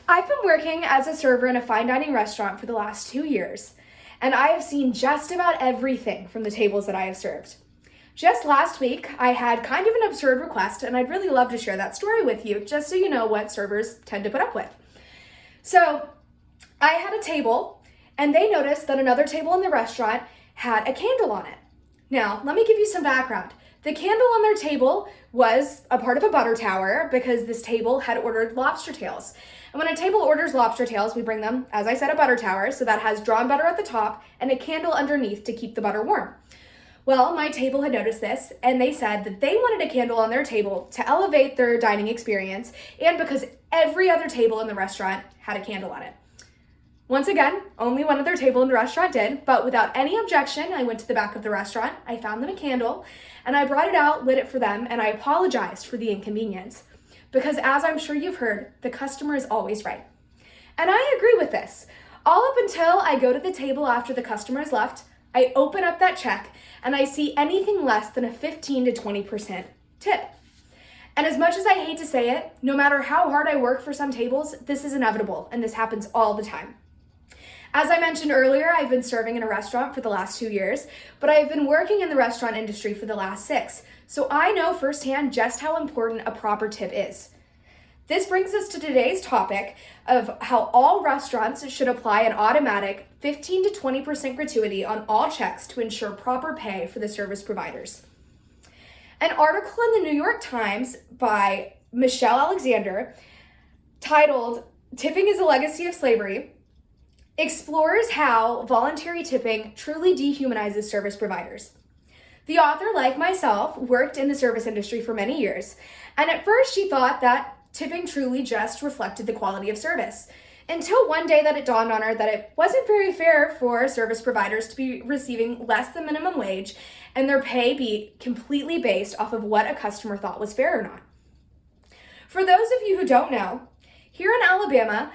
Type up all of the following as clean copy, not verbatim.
I've been working as a server in a fine dining restaurant for the last 2 years, and I have seen just about everything from the tables that I have served. Just last week, I had kind of an absurd request, and I'd really love to share that story with you, just so you know what servers tend to put up with. So, I had a table, and they noticed that another table in the restaurant had a candle on it. Now, let me give you some background. The candle on their table was a part of a butter tower because this table had ordered lobster tails. And when a table orders lobster tails, we bring them, as I said, a butter tower, so that has drawn butter at the top and a candle underneath to keep the butter warm. Well, my table had noticed this, and they said that they wanted a candle on their table to elevate their dining experience, and because every other table in the restaurant had a candle on it. Once again, only one other table in the restaurant did, but without any objection, I went to the back of the restaurant, I found them a candle, and I brought it out, lit it for them, and I apologized for the inconvenience. Because as I'm sure you've heard, the customer is always right. And I agree with this. All up until I go to the table after the customer has left, I open up that check, and I see anything less than a 15 to 20% tip. And as much as I hate to say it, no matter how hard I work for some tables, this is inevitable, and this happens all the time. As I mentioned earlier, I've been serving in a restaurant for the last 2 years, but I've been working in the restaurant industry for the last 6, so I know firsthand just how important a proper tip is. This brings us to today's topic of how all restaurants should apply an automatic 15 to 20% gratuity on all checks to ensure proper pay for the service providers. An article in the New York Times by Michelle Alexander titled "Tipping is a Legacy of Slavery" explores how voluntary tipping truly dehumanizes service providers. The author, like myself, worked in the service industry for many years, and at first she thought that tipping truly just reflected the quality of service, until one day that it dawned on her that it wasn't very fair for service providers to be receiving less than minimum wage and their pay be completely based off of what a customer thought was fair or not. For those of you who don't know, here in Alabama,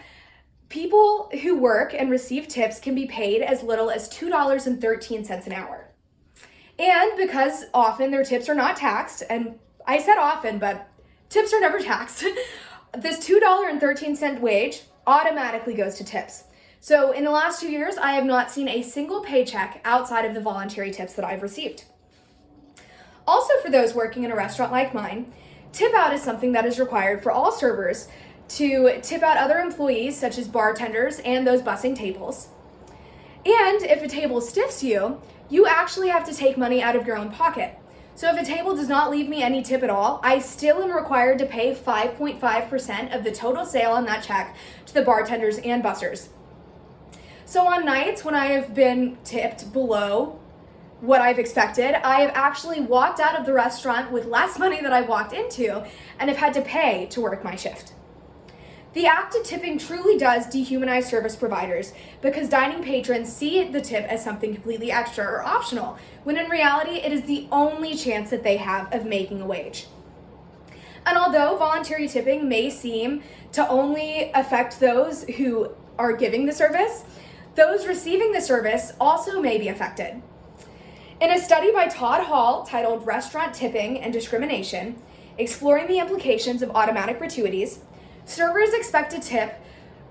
people who work and receive tips can be paid as little as $2.13 an hour. And because often their tips are not taxed, and I said often, but tips are never taxed, this $2.13 wage automatically goes to tips. So in the last 2 years, I have not seen a single paycheck outside of the voluntary tips that I've received. Also, for those working in a restaurant like mine, tip out is something that is required for all servers to tip out other employees such as bartenders and those bussing tables. And if a table stiffs you, you actually have to take money out of your own pocket. So if a table does not leave me any tip at all, I still am required to pay 5.5% of the total sale on that check to the bartenders and bussers. So on nights when I have been tipped below what I've expected, I have actually walked out of the restaurant with less money than I walked into and have had to pay to work my shift. The act of tipping truly does dehumanize service providers because dining patrons see the tip as something completely extra or optional, when in reality it is the only chance that they have of making a wage. And although voluntary tipping may seem to only affect those who are giving the service, those receiving the service also may be affected. In a study by Todd Hall titled "Restaurant Tipping and Discrimination: Exploring the Implications of Automatic Gratuities," servers expect a tip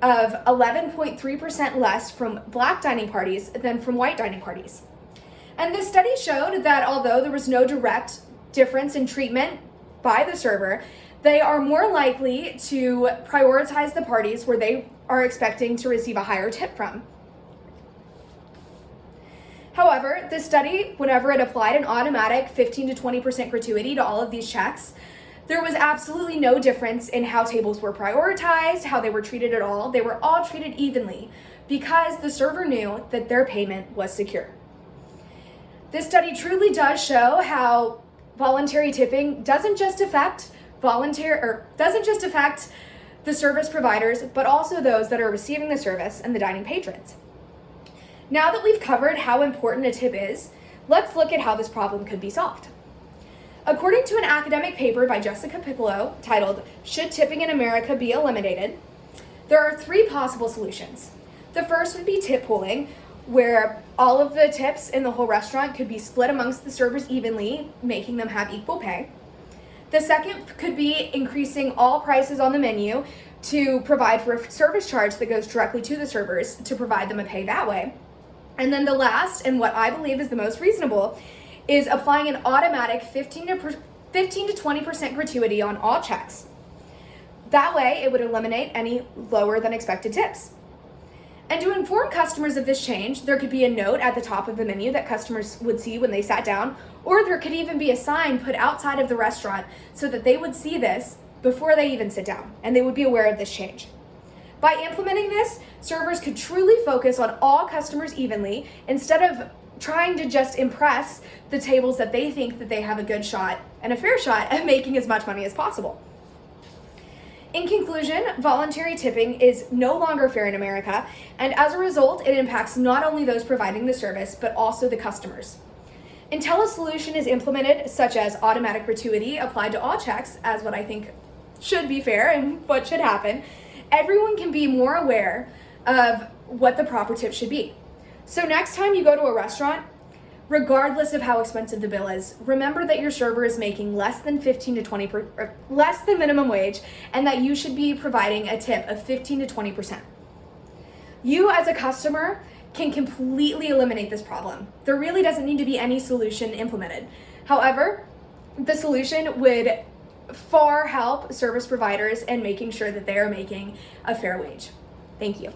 of 11.3% less from Black dining parties than from white dining parties. And this study showed that although there was no direct difference in treatment by the server, they are more likely to prioritize the parties where they are expecting to receive a higher tip from. However, this study, whenever it applied an automatic 15 to 20% gratuity to all of these checks, there was absolutely no difference in how tables were prioritized, how they were treated at all. They were all treated evenly because the server knew that their payment was secure. This study truly does show how voluntary tipping doesn't just affect the service providers, but also those that are receiving the service and the dining patrons. Now that we've covered how important a tip is, let's look at how this problem could be solved. According to an academic paper by Jessica Piccolo titled "Should Tipping in America Be Eliminated?" there are 3 possible solutions. The first would be tip pooling, where all of the tips in the whole restaurant could be split amongst the servers evenly, making them have equal pay. The second could be increasing all prices on the menu to provide for a service charge that goes directly to the servers to provide them a pay that way. And then the last, and what I believe is the most reasonable, is applying an automatic 15 to 20% gratuity on all checks. That way, it would eliminate any lower than expected tips. And to inform customers of this change, there could be a note at the top of the menu that customers would see when they sat down, or there could even be a sign put outside of the restaurant so that they would see this before they even sit down, and they would be aware of this change. By implementing this, servers could truly focus on all customers evenly instead of trying to just impress the tables that they think that they have a good shot and a fair shot at making as much money as possible. In conclusion, voluntary tipping is no longer fair in America, and as a result, it impacts not only those providing the service, but also the customers. Until a solution is implemented, such as automatic gratuity applied to all checks, as what I think should be fair and what should happen, everyone can be more aware of what the proper tip should be. So next time you go to a restaurant, regardless of how expensive the bill is, remember that your server is making less than less than minimum wage, and that you should be providing a tip of 15 to 20%. You as a customer can completely eliminate this problem. There really doesn't need to be any solution implemented. However, the solution would far help service providers in making sure that they are making a fair wage. Thank you.